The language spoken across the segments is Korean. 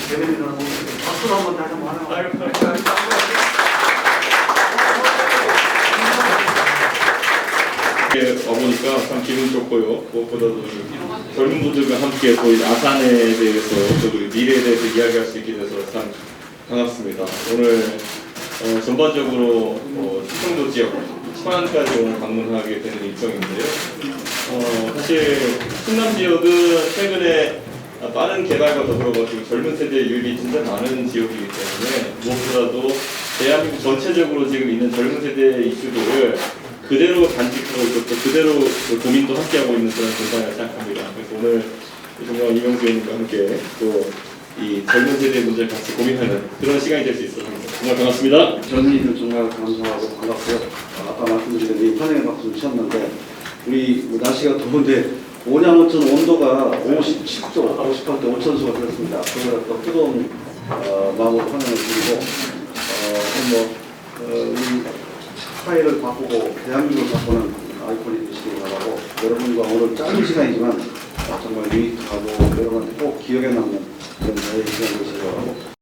대변인으로 박수로 한번 다시 한번 하는 거예요. 와보니까 참 기분 좋고요. 무엇보다도 젊은 분들과 함께 또 아산에 대해서 또 미래에 대해서 이야기할 수 있게 돼서 참 반갑습니다. 오늘 전반적으로 충청도 지역 천안까지 오늘 방문하게 되는 일정인데요. 사실 충남 지역은 최근에 빠른 개발과 더불어가지고 젊은 세대의 유입이 진짜 많은 지역이기 때문에 무엇보다도 대한민국 전체적으로 지금 있는 젊은 세대의 이슈들을 그대로 간직하고 있고 또 그대로 고민도 함께하고 있는 그런 공간이라고 생각합니다. 그래서 오늘 정말 이명수 의원님과 함께 또 이 젊은 세대의 문제를 같이 고민하는 그런 시간이 될 수 있어서 정말 반갑습니다. 전의도 정말 감사하고 반갑고요. 아까 말씀드린 이 환영의 박수를 쳤는데 우리 날씨가 더운데 온양어촌 온도가 57도, 58도, 5천수가 되었습니다. 그보다 더 뜨거운 마음으로 환영을 드리고 우리 스타일을 바꾸고 대한민국을 바꾸는 아이콘이 되시길 바라고 여러분과 오늘 짧은 시간이지만 정말 유익하고 여러분 꼭 기억에 남는 그런 저의 시간이 되시길 바라고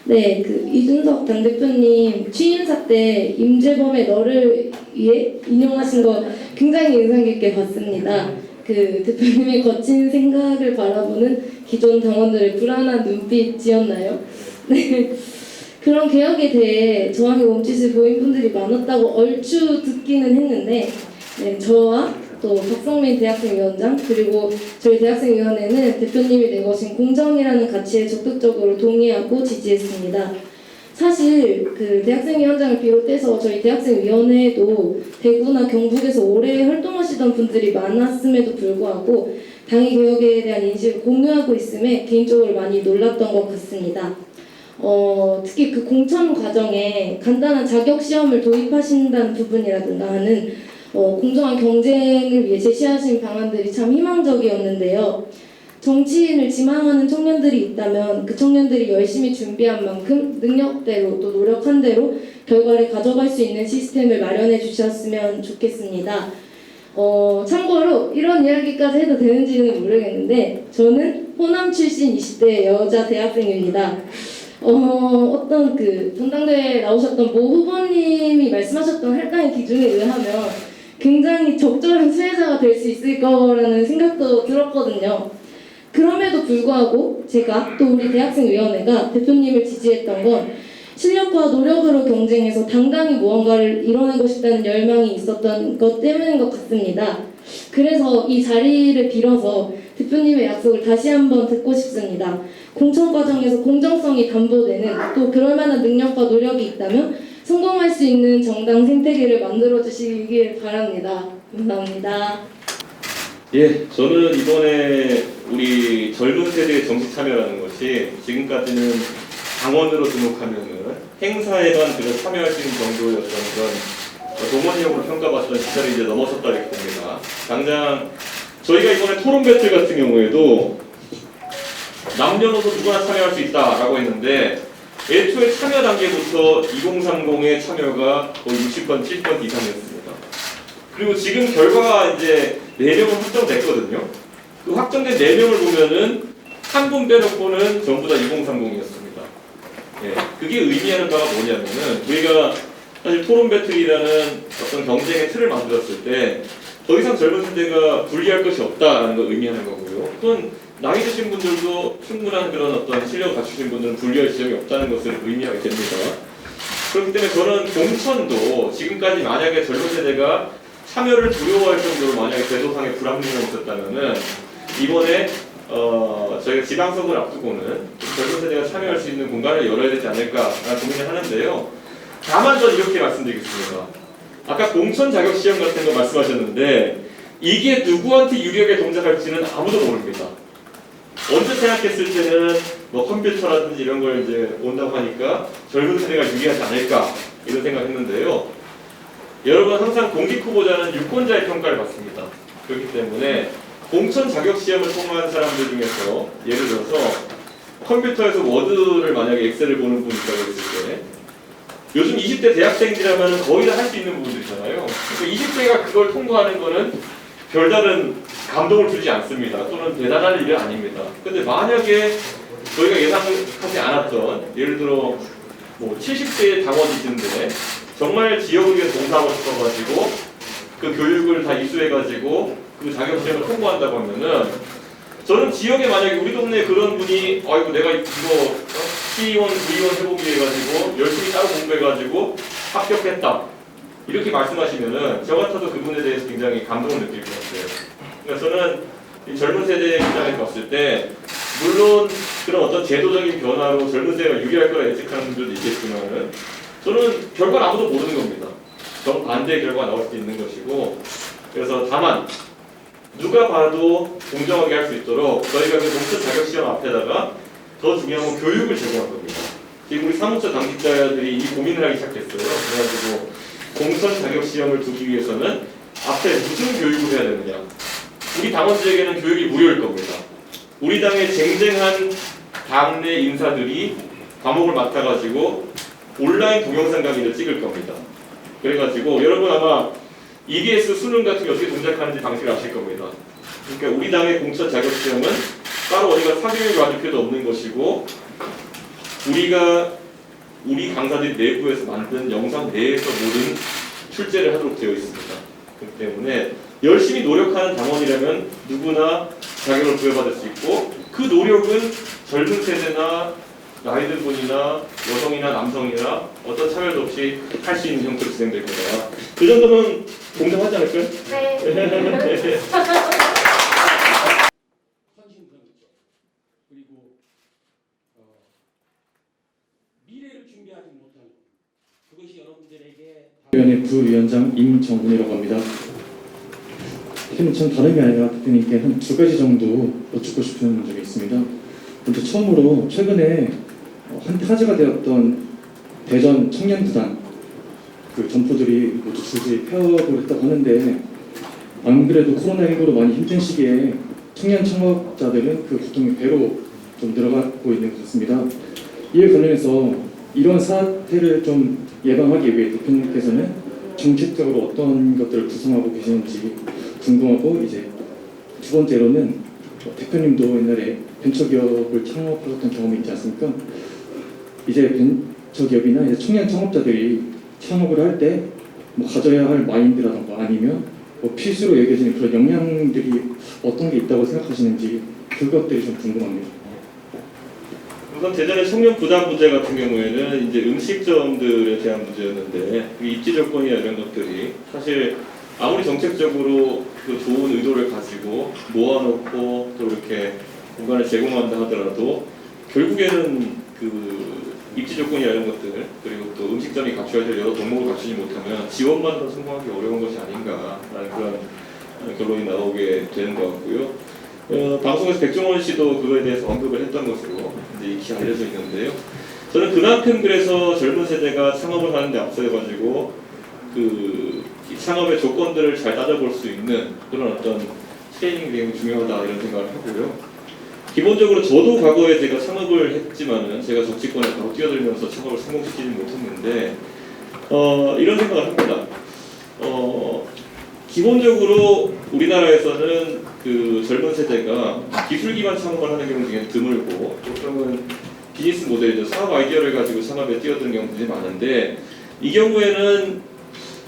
네, 이준석 당대표님 취임사 때 임재범의 너를 위해 인용하신 거 굉장히 인상 깊게 봤습니다. 대표님의 거친 생각을 바라보는 기존 당원들의 불안한 눈빛이었나요? 네. 그런 개혁에 대해 저항의 몸짓을 보인 분들이 많았다고 얼추 듣기는 했는데 네, 저와 또 박성민 대학생위원장 그리고 저희 대학생위원회는 대표님이 내거신 공정이라는 가치에 적극적으로 동의하고 지지했습니다. 사실 대학생위원장을 비롯해서 저희 대학생위원회에도 대구나 경북에서 오래 활동하시던 분들이 많았음에도 불구하고 당의 개혁에 대한 인식을 공유하고 있음에 개인적으로 많이 놀랐던 것 같습니다. 특히 공천 과정에 간단한 자격 시험을 도입하신다는 부분이라든가 하는 공정한 경쟁을 위해 제시하신 방안들이 참 희망적이었는데요. 정치인을 지망하는 청년들이 있다면 그 청년들이 열심히 준비한 만큼 능력대로 또 노력한 대로 결과를 가져갈 수 있는 시스템을 마련해 주셨으면 좋겠습니다. 참고로 이런 이야기까지 해도 되는지는 모르겠는데 저는 호남 출신 20대 여자 대학생입니다. 어떤 전당대회에 나오셨던 모 후보님이 말씀하셨던 할당의 기준에 의하면 굉장히 적절한 수혜자가 될 수 있을 거라는 생각도 들었거든요. 그럼에도 불구하고 제가 또 우리 대학생위원회가 대표님을 지지했던 건 실력과 노력으로 경쟁해서 당당히 무언가를 이뤄내고 싶다는 열망이 있었던 것 때문인 것 같습니다. 그래서 이 자리를 빌어서 대표님의 약속을 다시 한번 듣고 싶습니다. 공천 과정에서 공정성이 담보되는 또 그럴 만한 능력과 노력이 있다면 성공할 수 있는 정당 생태계를 만들어 주시길 바랍니다. 감사합니다. 예, 저는 이번에 우리 젊은 세대의 정치 참여라는 것이 지금까지는 당원으로 등록하면은 행사에만 참여할 수 있는 정도의 그런 동원력으로 평가받던 시절이 이제 넘어섰다고 봅니다. 당장 저희가 이번에 토론 배틀 같은 경우에도 남녀노소 누구나 참여할 수 있다라고 했는데 애초에 참여 단계부터 2030의 참여가 거의 60건, 70건 이상이었습니다. 그리고 지금 결과가 이제 4명은 확정됐거든요. 그 확정된 4명을 보면은 한 분 빼놓고는 전부 다 2030이었습니다. 예, 그게 의미하는 바가 뭐냐면은 우리가 사실 토론 배틀이라는 어떤 경쟁의 틀을 만들었을 때 더 이상 젊은 세대가 분리할 것이 없다라는 걸 의미하는 거고요. 또는 나이 드신 분들도 충분한 그런 어떤 실력을 갖추신 분들은 분리할 지역이 없다는 것을 의미하게 됩니다. 그렇기 때문에 저는 공천도 지금까지 만약에 젊은 세대가 참여를 두려워할 정도로 만약에 제도상의 불합리가 있었다면은 이번에 저희가 지방선거를 앞두고는 젊은 세대가 참여할 수 있는 공간을 열어야 되지 않을까라는 고민을 하는데요. 다만 전 이렇게 말씀드리겠습니다. 아까 공천 자격 시험 같은 거 말씀하셨는데 이게 누구한테 유리하게 동작할지는 아무도 모릅니다. 언제 생각했을 때는 컴퓨터라든지 이런 걸 이제 온다고 하니까 젊은 세대가 유리하지 않을까 이런 생각을 했는데요. 여러분 항상 공직 후보자는 유권자의 평가를 받습니다. 그렇기 때문에 공천 자격 시험을 통과한 사람들 중에서 예를 들어서 컴퓨터에서 워드를 만약에 엑셀을 보는 분이 있다고 했을 때 요즘 20대 대학생이라면 거의 다 할 수 있는 부분들이잖아요. 그러니까 20대가 그걸 통과하는 거는 별다른 감동을 주지 않습니다. 또는 대단한 일이 아닙니다. 근데 만약에 저희가 예상하지 않았던, 예를 들어 뭐 70대의 당원이신데 정말 지역을 위해서 봉사하고 싶어가지고 그 교육을 다 이수해가지고 그 자격시험을 통과한다고 하면은, 저는 지역에 만약에 우리 동네에 그런 분이 아이고 내가 이거 시의원, 구의원 해보기 해가지고 열심히 따로 공부해가지고 합격했다 이렇게 말씀하시면은 저 같아도 그분에 대해서 굉장히 감동을 느낄 것 같아요. 그러니까 저는 이 젊은 세대의 입장에서 봤을 때 물론 그런 어떤 제도적인 변화로 젊은 세대가 유리할 거라 예측하는 분들도 있겠지만은 저는 결과는 아무도 모르는 겁니다. 정반대의 결과가 나올 수도 있는 것이고, 그래서 다만 누가 봐도 공정하게 할 수 있도록 저희가 그 공천 자격시험 앞에다가 더 중요한 건 교육을 제공할 겁니다. 지금 우리 사무처 당직자들이 이 고민을 하기 시작했어요. 그래가지고 공천 자격시험을 두기 위해서는 앞에 무슨 교육을 해야 되느냐. 우리 당원들에게는 교육이 무료일 겁니다. 우리 당의 쟁쟁한 당내 인사들이 과목을 맡아가지고 온라인 동영상 강의를 찍을 겁니다. 그래가지고 여러분 아마 EBS 수능 같은 게 어떻게 동작하는지 방식을 아실 겁니다. 그러니까 우리 당의 공천 자격시험은 따로 어디가 사교육을 받을 필요도 없는 것이고, 우리 강사들이 내부에서 만든 영상 내에서 모든 출제를 하도록 되어 있습니다. 그렇기 때문에 열심히 노력하는 당원이라면 누구나 자격을 부여받을 수 있고, 그 노력은 젊은 세대나 나이든 분이나 여성이나 남성이나 어떤 차별도 없이 할 수 있는 형태로 진행될 거다. 그 정도면 공정하지 않을까요? 네. 헌신성 있죠. 그리고 미래를 준비하지 못하는 것. 그것이 여러분들에게 위원회 부위원장 임정훈이라고 합니다. 전 다름이 아니라 대표님께 한 2가지 정도 여쭙고 싶은 점이 있습니다. 먼저 처음으로 최근에 화제가 되었던 대전 청년부단 그 점포들이 모두 줄줄이 폐업을 했다고 하는데, 안 그래도 코로나19로 많이 힘든 시기에 청년 창업자들은 그 고통이 배로 좀 늘어가고 있는 것 같습니다. 이에 관련해서 이런 사태를 좀 예방하기 위해 대표님께서는 정책적으로 어떤 것들을 구성하고 계시는지 궁금하고, 이제 두 번째로는 대표님도 옛날에 벤처기업을 창업하셨던 경험이 있지 않습니까? 이제 벤처기업이나 이제 청년 창업자들이 창업을 할 때 뭐 가져야 할 마인드라던가 아니면 뭐 필수로 여겨지는 그런 역량들이 어떤 게 있다고 생각하시는지 그것들이 좀 궁금합니다. 우선 대전의 청년 부담 문제 같은 경우에는 이제 음식점들에 대한 문제였는데, 이 입지 조건이나 이런 것들이 사실 아무리 정책적으로 그 좋은 의도를 가지고 모아놓고 또 이렇게 공간을 제공한다 하더라도 결국에는 그 입지 조건이나 이런 것들, 그리고 또 음식점이 갖춰야 될 여러 덕목을 갖추지 못하면 지원만으로 성공하기 어려운 것이 아닌가라는 그런 결론이 나오게 되는 것 같고요. 방송에서 백종원 씨도 그거에 대해서 언급을 했던 것으로 이제 익히 알려져 있는데요. 저는 그만큼 그래서 젊은 세대가 창업을 하는데 앞서가지고 그 창업의 조건들을 잘 따져볼 수 있는 그런 어떤 트레이닝이 되게 중요하다 이런 생각을 하고요. 기본적으로 저도 과거에 제가 창업을 했지만은 제가 정치권에 바로 뛰어들면서 창업을 성공시키지 못했는데 이런 생각을 합니다. 기본적으로 우리나라에서는 그 젊은 세대가 기술 기반 창업을 하는 경우는 굉장히 드물고, 보통은 비즈니스 모델이죠. 사업 아이디어를 가지고 창업에 뛰어드는 경우들이 많은데, 이 경우에는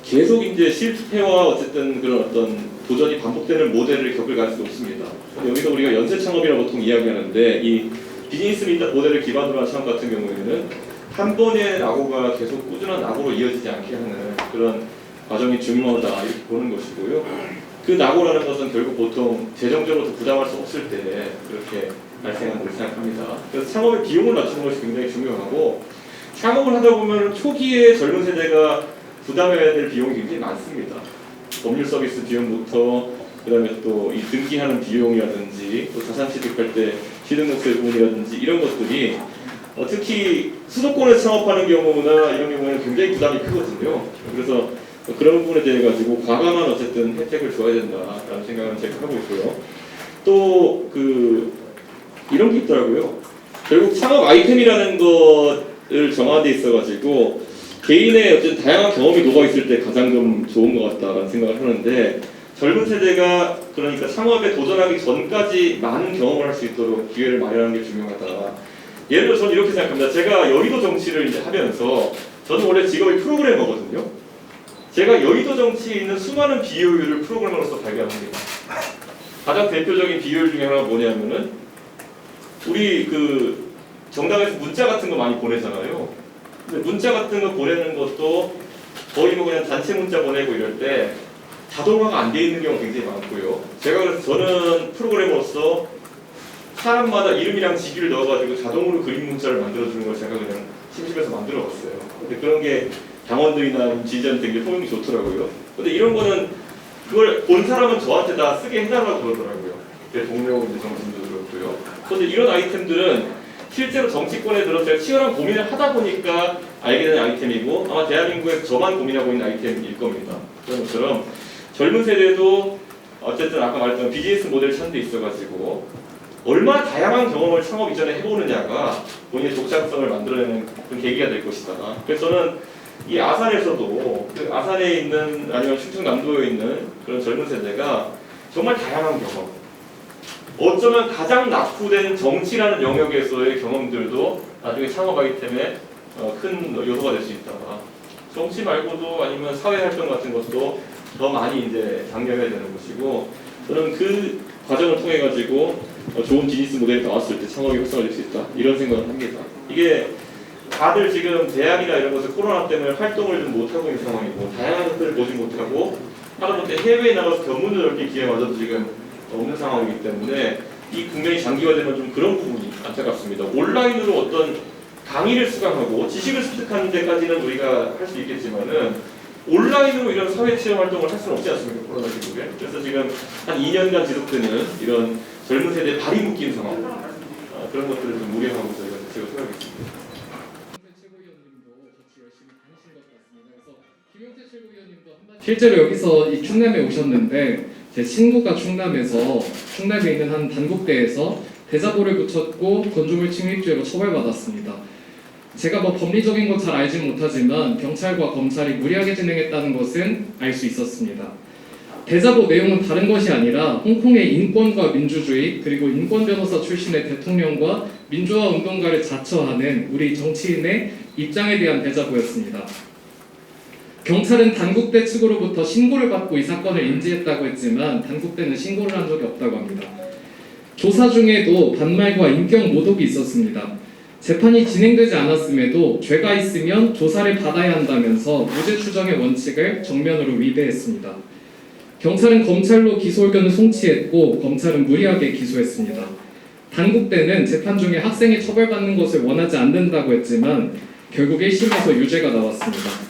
계속 이제 실패와 어쨌든 그런 어떤 도전이 반복되는 모델을 겪을 가능성이 없습니다. 여기서 우리가 연쇄 창업이라고 보통 이야기하는데, 이 비즈니스 모델을 기반으로 한 창업 같은 경우에는 한 번의 낙오가 계속 꾸준한 낙오로 이어지지 않게 하는 그런 과정이 중요하다 이렇게 보는 것이고요. 그 낙오라는 것은 결국 보통 재정적으로도 부담할 수 없을 때 그렇게 발생한다고 생각합니다. 그래서 창업의 비용을 낮추는 것이 굉장히 중요하고, 창업을 하다 보면 초기에 젊은 세대가 부담해야 될 비용이 굉장히 많습니다. 법률 서비스 비용부터 그다음에 또 이 등기하는 비용이라든지 또 자산 취득할 때 취득목세 부분이라든지 이런 것들이 특히 수도권에서 창업하는 경우나 이런 경우에는 굉장히 부담이 크거든요. 그래서 그런 부분에 대해 가지고 과감한 어쨌든 혜택을 줘야 된다라는 생각을 제가 하고 있고요. 또 그 이런 게 있더라고요. 결국 창업 아이템이라는 것을 정하는 데 있어 가지고 개인의 어떤 다양한 경험이 녹아 있을 때 가장 좀 좋은 것 같다라는 생각을 하는데 젊은 세대가 그러니까 창업에 도전하기 전까지 많은 경험을 할 수 있도록 기회를 마련하는 게 중요하다. 예를 들어 저는 이렇게 생각합니다. 제가 여의도 정치를 이제 하면서 저는 원래 직업이 프로그래머거든요. 제가 여의도 정치에 있는 수많은 비효율을 프로그래머로서 발견합니다. 가장 대표적인 비효율 중에 하나가 뭐냐면은 우리 그 정당에서 문자 같은 거 많이 보내잖아요. 근데 문자 같은 거 보내는 것도 거의 뭐 그냥 단체 문자 보내고 이럴 때 자동화가 안 돼 있는 경우가 굉장히 많고요. 제가 그래서 저는 프로그래머로서 사람마다 이름이랑 직위를 넣어가지고 자동으로 그림 문자를 만들어주는 걸 제가 그냥 심심해서 만들어봤어요. 근데 그런 게 당원들이나 지지자한테 굉장히 호응이 좋더라고요. 근데 이런 거는 그걸 본 사람은 저한테 다 쓰게 해달라고 그러더라고요. 제 동료 이제 정치인도 그렇고요. 그런데 이런 아이템들은 실제로 정치권에 들어서 제가 치열한 고민을 하다 보니까 알게 된 아이템이고 아마 대한민국에서 저만 고민하고 있는 아이템일 겁니다. 그런 것처럼 젊은 세대도 어쨌든 아까 말했던 비즈니스 모델 찾는 데 있어가지고 얼마나 다양한 경험을 창업 이전에 해보느냐가 본인의 독창성을 만들어내는 그런 계기가 될 것이다. 그래서 저는 이 아산에서도 그 아산에 있는 아니면 충청남도에 있는 그런 젊은 세대가 정말 다양한 경험 어쩌면 가장 낙후된 정치라는 영역에서의 경험들도 나중에 창업 아이템의 큰 요소가 될 수 있다. 정치 말고도 아니면 사회활동 같은 것도 더 많이 이제 장려해야 되는 것이고 저는 그 과정을 통해 가지고 좋은 비즈니스 모델이 나왔을 때 창업이 활성화될 수 있다 이런 생각을 합니다. 이게 다들 지금 대학이나 이런 곳에 코로나 때문에 활동을 좀 못하고 있는 상황이고 다양한 것들을 보지 못하고 하다못해 해외에 나가서 견문을 넓힐 기회마저도 지금 없는 상황이기 때문에 이 국면이 장기화되면 좀 그런 부분이 안타깝습니다. 온라인으로 어떤 강의를 수강하고 지식을 습득하는 데까지는 우리가 할 수 있겠지만은 온라인으로 이런 사회 체험 활동을 할 수는 없지 않습니까? 코로나 시국에. 그래서 지금 한 2년간 지속되는 이런 젊은 세대의 발이 묶인 상황 그런 것들을 좀 우려하고 저희가 제가 생각했습니다. 실제로 여기서 이 충남에 오셨는데 제 친구가 충남에 있는 한 단국대에서 대자보를 붙였고 건조물 침입죄로 처벌받았습니다. 제가 뭐 법리적인 건 잘 알지 못하지만 경찰과 검찰이 무리하게 진행했다는 것은 알 수 있었습니다. 대자보 내용은 다른 것이 아니라 홍콩의 인권과 민주주의 그리고 인권 변호사 출신의 대통령과 민주화 운동가를 자처하는 우리 정치인의 입장에 대한 대자보였습니다. 경찰은 단국대 측으로부터 신고를 받고 이 사건을 인지했다고 했지만 단국대는 신고를 한 적이 없다고 합니다. 조사 중에도 반말과 인격 모독이 있었습니다. 재판이 진행되지 않았음에도 죄가 있으면 조사를 받아야 한다면서 무죄 추정의 원칙을 정면으로 위배했습니다. 경찰은 검찰로 기소 의견을 송치했고 검찰은 무리하게 기소했습니다. 단국대는 재판 중에 학생이 처벌받는 것을 원하지 않는다고 했지만 결국 1심에서 유죄가 나왔습니다.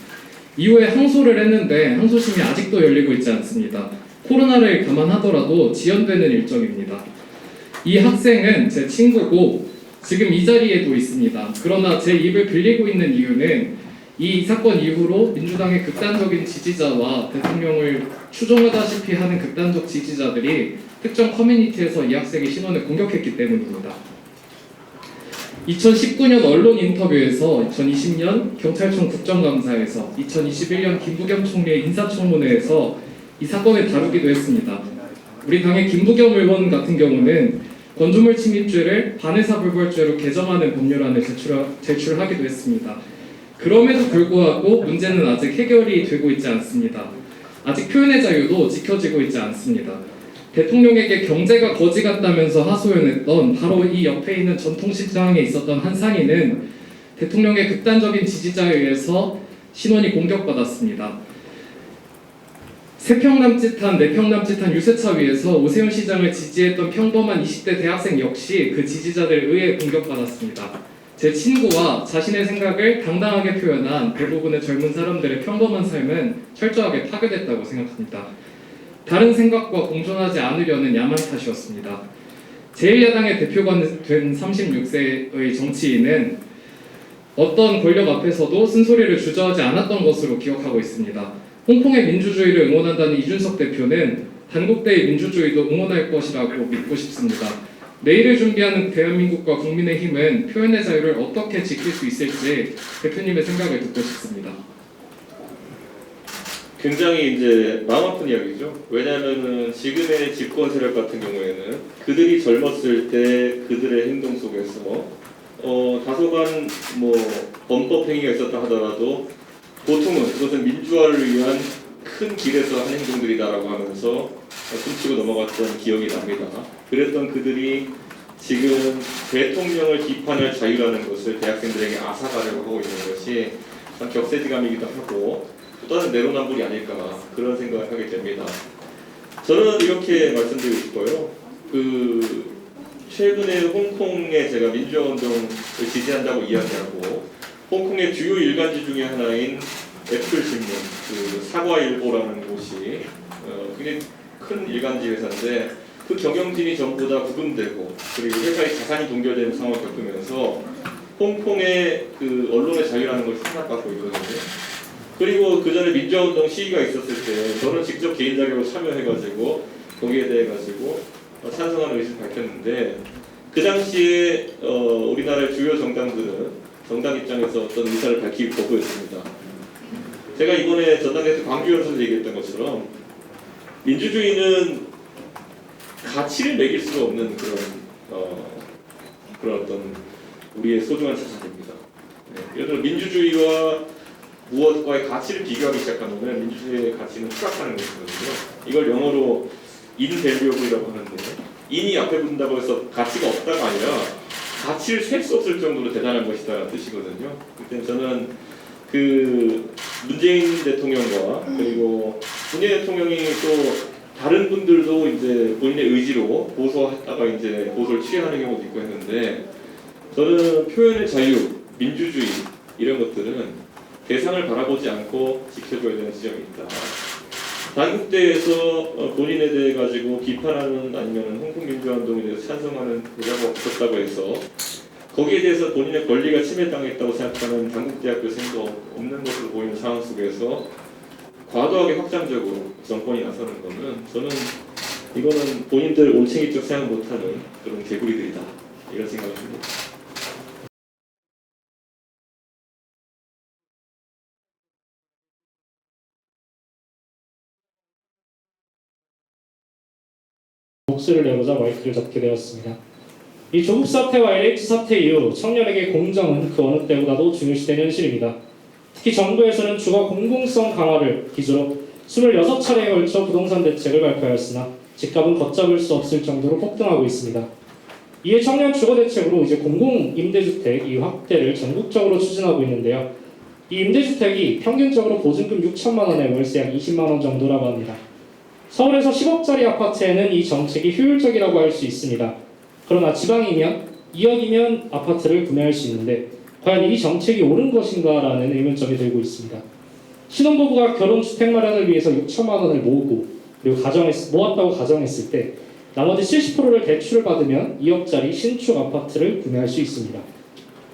이후에 항소를 했는데 항소심이 아직도 열리고 있지 않습니다. 코로나를 감안하더라도 지연되는 일정입니다. 이 학생은 제 친구고 지금 이 자리에도 있습니다. 그러나 제 입을 빌리고 있는 이유는 이 사건 이후로 민주당의 극단적인 지지자와 대통령을 추종하다시피 하는 극단적 지지자들이 특정 커뮤니티에서 이 학생의 신원을 공격했기 때문입니다. 2019년 언론 인터뷰에서 2020년 경찰청 국정감사에서 2021년 김부겸 총리의 인사청문회에서 이 사건을 다루기도 했습니다. 우리 당의 김부겸 의원 같은 경우는 건조물 침입죄를 반의사불벌죄로 개정하는 법률안을 제출하기도 했습니다. 그럼에도 불구하고 문제는 아직 해결이 되고 있지 않습니다. 아직 표현의 자유도 지켜지고 있지 않습니다. 대통령에게 경제가 거지 같다면서 하소연했던 바로 이 옆에 있는 전통시장에 있었던 한 상인은 대통령의 극단적인 지지자에 의해서 신원이 공격받았습니다. 3평 남짓한 4평 남짓한 유세차 위에서 오세훈 시장을 지지했던 평범한 20대 대학생 역시 그 지지자들에 의해 공격받았습니다. 제 친구와 자신의 생각을 당당하게 표현한 대부분의 젊은 사람들의 평범한 삶은 철저하게 파괴됐다고 생각합니다. 다른 생각과 공존하지 않으려는 야만 탓이었습니다. 제1야당의 대표가 된 36세의 정치인은 어떤 권력 앞에서도 쓴소리를 주저하지 않았던 것으로 기억하고 있습니다. 홍콩의 민주주의를 응원한다는 이준석 대표는 단국대의 민주주의도 응원할 것이라고 믿고 싶습니다. 내일을 준비하는 대한민국과 국민의힘은 표현의 자유를 어떻게 지킬 수 있을지 대표님의 생각을 듣고 싶습니다. 굉장히 이제 마음 아픈 이야기죠. 왜냐하면은 지금의 집권 세력 같은 경우에는 그들이 젊었을 때 그들의 행동 속에서 다소간 뭐 범법 행위가 있었다 하더라도 보통은 그것은 민주화를 위한 큰 길에서 한 행동들이다라고 하면서 숨치고 넘어갔던 기억이 납니다. 그랬던 그들이 지금 대통령을 비판할 자유라는 것을 대학생들에게 앗아가려고 하고 있는 것이 참 격세지감이기도 하고 또 다른 내로남불이 아닐까 그런 생각을 하게 됩니다. 저는 이렇게 말씀드리고 싶어요. 최근에 홍콩에 제가 민주화운동을 지지한다고 이야기하고 홍콩의 주요 일간지 중에 하나인 애플신문, 사과일보라는 곳이 굉장히 큰 일간지 회사인데 그 경영진이 전부 다 구금되고 그리고 회사의 자산이 동결되는 상황을 겪으면서 홍콩의 언론의 자유라는 걸 생각받고 있거든요. 그리고 그 전에 민주화운동 시위가 있었을 때 저는 직접 개인 자격으로 참여해가지고 거기에 대해 가지고 찬성하는 의사를 밝혔는데 그 당시에 우리나라의 주요 정당들은 정당 입장에서 어떤 의사를 밝히기 거부했습니다. 제가 이번에 전당대회 광주연설에서 얘기했던 것처럼 민주주의는 가치를 매길 수가 없는 그런 어떤 우리의 소중한 자산입니다. 예를 들어 민주주의와 무엇과의 가치를 비교하기 시작하면 민주주의의 가치는 추락하는 것이거든요. 이걸 영어로 인밸류어블이라고 하는데 인이 앞에 붙는다고 해서 가치가 없다가 아니라 가치를 셀 수 없을 정도로 대단한 것이다라는 뜻이거든요. 그때 저는 문재인 대통령과 그리고 문재인 대통령이 또 다른 분들도 이제 본인의 의지로 보소하다가 이제 보소를 취하는 경우도 있고 했는데 저는 표현의 자유, 민주주의 이런 것들은 대상을 바라보지 않고 지켜줘야 되는 지점이 있다. 단국대에서 본인에 대해 가지고 비판하는 아니면 홍콩 민주화운동에 대해서 찬성하는 의사가 없었다고 해서 거기에 대해서 본인의 권리가 침해당했다고 생각하는 단국대학교생도 없는 것으로 보이는 상황 속에서 과도하게 확장적으로 정권이 나서는 것은 저는 이거는 본인들 올챙이적 생각 못하는 그런 개구리들이다 이런 생각을 합니다. 목소리를 내고자 마이크를 잡게 되었습니다. 이 조국 사태와 LH 사태 이후 청년에게 공정은 그 어느 때보다도 중요시되는 현실입니다. 특히 정부에서는 주거 공공성 강화를 기조로 26차례에 걸쳐 부동산 대책을 발표하였으나 집값은 걷잡을 수 없을 정도로 폭등하고 있습니다. 이에 청년 주거 대책으로 이제 공공 임대주택 이 확대를 전국적으로 추진하고 있는데요. 이 임대주택이 평균적으로 보증금 6천만 원에 월세 약 20만 원 정도라고 합니다. 서울에서 10억짜리 아파트에는 이 정책이 효율적이라고 할 수 있습니다. 그러나 지방이면 2억이면 아파트를 구매할 수 있는데 과연 이 정책이 옳은 것인가라는 의문점이 들고 있습니다. 신혼부부가 결혼주택 마련을 위해서 6천만 원을 모으고 그리고 모았다고 가정했을 때 나머지 70%를 대출을 받으면 2억짜리 신축 아파트를 구매할 수 있습니다.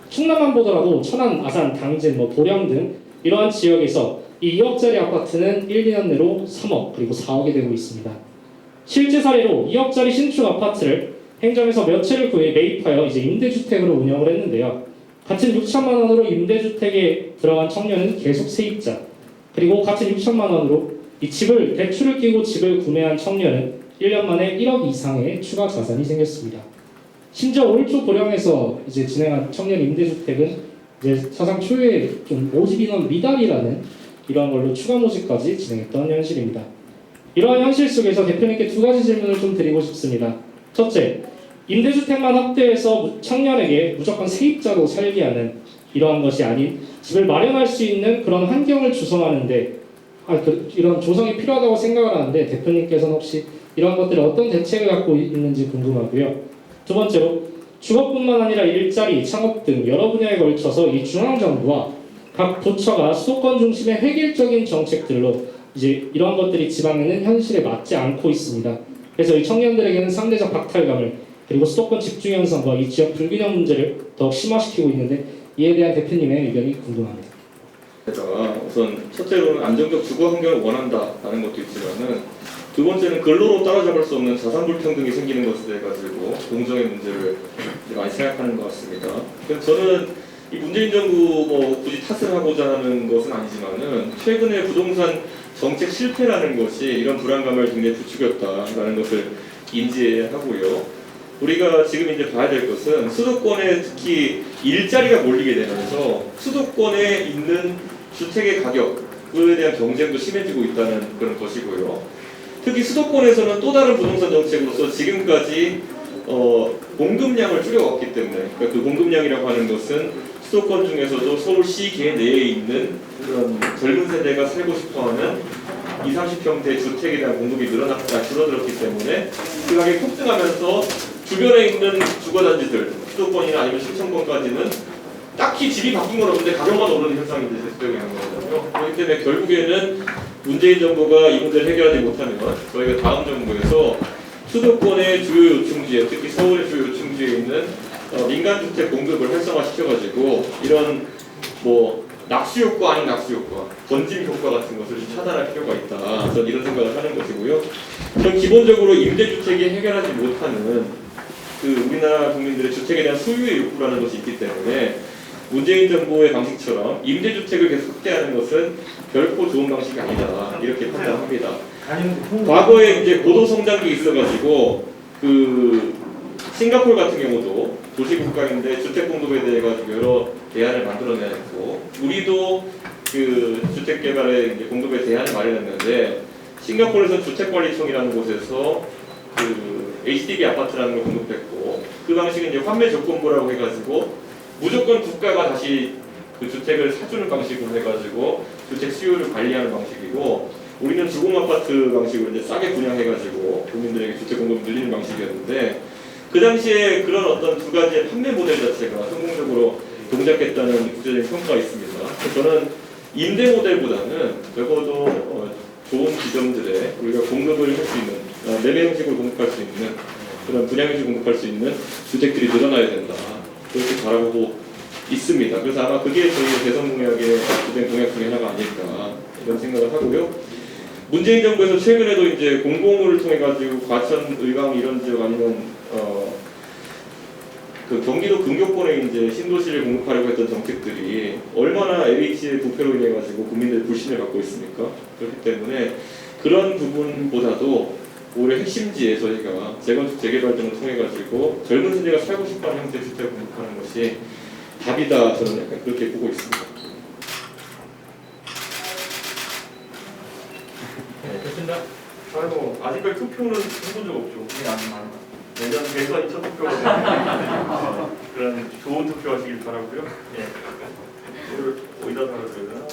충남만 보더라도 천안, 아산, 당진, 보령 등 이러한 지역에서 이 2억짜리 아파트는 1, 2년 내로 3억 그리고 4억이 되고 있습니다. 실제 사례로 2억짜리 신축 아파트를 행정에서 몇 채를 구해 매입하여 이제 임대주택으로 운영을 했는데요. 같은 6천만 원으로 임대주택에 들어간 청년은 계속 세입자, 그리고 같은 6천만 원으로 이 집을 대출을 끼고 집을 구매한 청년은 1년 만에 1억 이상의 추가 자산이 생겼습니다. 심지어 올 초 고령에서 이제 진행한 청년 임대주택은 이제 사상 초유의 좀 모집 인원 미달이라는 이러한 걸로 추가 모집까지 진행했던 현실입니다. 이러한 현실 속에서 대표님께 두 가지 질문을 좀 드리고 싶습니다. 첫째, 임대주택만 확대해서 청년에게 무조건 세입자로 살게 하는 이러한 것이 아닌 집을 마련할 수 있는 그런 환경을 조성하는데 이런 조성이 필요하다고 생각을 하는데 대표님께서는 혹시 이런 것들이 어떤 대책을 갖고 있는지 궁금하고요. 두 번째로 주거뿐만 아니라 일자리, 창업 등 여러 분야에 걸쳐서 이 중앙정부와 각 부처가 수도권 중심의 획일적인 정책들로 이제 이러한 것들이 지방에는 현실에 맞지 않고 있습니다. 그래서 이 청년들에게는 상대적 박탈감을 그리고 수도권 집중 현상과 이 지역 불균형 문제를 더욱 심화시키고 있는데 이에 대한 대표님의 의견이 궁금합니다. 우선 첫째로는 안정적 주거 환경을 원한다라는 것도 있지만은 두 번째는 근로로 따라잡을 수 없는 자산 불평등이 생기는 것에 가지고 공정의 문제를 많이 생각하는 것 같습니다. 그래서 저는 이 문재인 정부 뭐 굳이 탓을 하고자 하는 것은 아니지만은 최근에 부동산 정책 실패라는 것이 이런 불안감을 굉장히 부추겼다라는 것을 인지하고요. 우리가 지금 이제 봐야 될 것은 수도권에 특히 일자리가 몰리게 되면서 수도권에 있는 주택의 가격에 대한 경쟁도 심해지고 있다는 그런 것이고요. 특히 수도권에서는 또 다른 부동산 정책으로서 지금까지 공급량을 줄여왔기 때문에 그러니까 그 공급량이라고 하는 것은 수도권 중에서도 서울시계 내에 있는 그런 젊은 세대가 살고 싶어하는 20, 30평대 주택에 대한 공급이 줄어들었기 때문에 그 가격이 폭등하면서 주변에 있는 주거단지들 수도권이나 아니면 신청권까지는 딱히 집이 바뀐 건 없는데 가격만 오르는 현상이 이제 계속되고 있는 거거든요. 그렇기 때문에 결국에는 문재인 정부가 이 문제를 해결하지 못하면 저희가 다음 정부에서 수도권의 주요 요충지에 특히 서울의 주요 요충지에 있는 민간주택 공급을 활성화시켜가지고 이런 뭐 낙수 효과 아닌 낙수 효과, 번짐 효과 같은 것을 좀 차단할 필요가 있다. 저는 이런 생각을 하는 것이고요. 전 기본적으로 임대주택이 해결하지 못하는 그 우리나라 국민들의 주택에 대한 소유의 욕구라는 것이 있기 때문에 문재인 정부의 방식처럼 임대주택을 계속 확대하는 것은 결코 좋은 방식이 아니다. 이렇게 판단합니다. 과거에 이제 고도 성장기 있어가지고 그 싱가포르 같은 경우도 도시국가인데 주택 공급에 대해 가지고 여러 대안을 만들어내고 우리도 그 주택 개발의 이제 공급에 대안을 마련했는데 싱가포르에서 주택관리청이라는 곳에서 그 HDB 아파트라는 걸 공급했고 그 방식은 이제 환매 조건부라고 해가지고 무조건 국가가 다시 그 주택을 사주는 방식으로 해가지고 주택 수요를 관리하는 방식이고 우리는 주공 아파트 방식으로 이제 싸게 분양해가지고 국민들에게 주택 공급을 늘리는 방식이었는데 그 당시에 그런 어떤 두 가지의 판매 모델 자체가 성공적으로 동작했다는 국제적인 평가가 있습니다. 저는 임대 모델보다는 적어도 좋은 지점들에 우리가 공급을 할 수 있는 매매 형식으로 공급할 수 있는 그런 분양 형식으로 공급할 수 있는 주택들이 늘어나야 된다. 그렇게 바라보고 있습니다. 그래서 아마 그게 저희 대선 공약의 주된 공약 중에 하나가 아닐까 이런 생각을 하고요. 문재인 정부에서 최근에도 이제 공공을 통해 가지고 과천, 의왕 이런 지역 아니면 그 경기도 근교권에 이제 신도시를 공급하려고 했던 정책들이 얼마나 LH의 부패로 인해 가지고 국민들의 불신을 갖고 있습니까? 그렇기 때문에 그런 부분보다도 올해 핵심지에 저희가 재건축 재개발 등을 통해 가지고 젊은 세대가 살고 싶어하는 형태의 주택을 공급하는 것이 답이다. 저는 약간 그렇게 보고 있습니다. 네, 됐습니다. 아이고 아직까지 투표는 해본 적 없죠. 내년 대선 2차 투표가 그런 좋은 투표 하시길 바라고요. 예. 오늘 어디다 달아줘야 되나?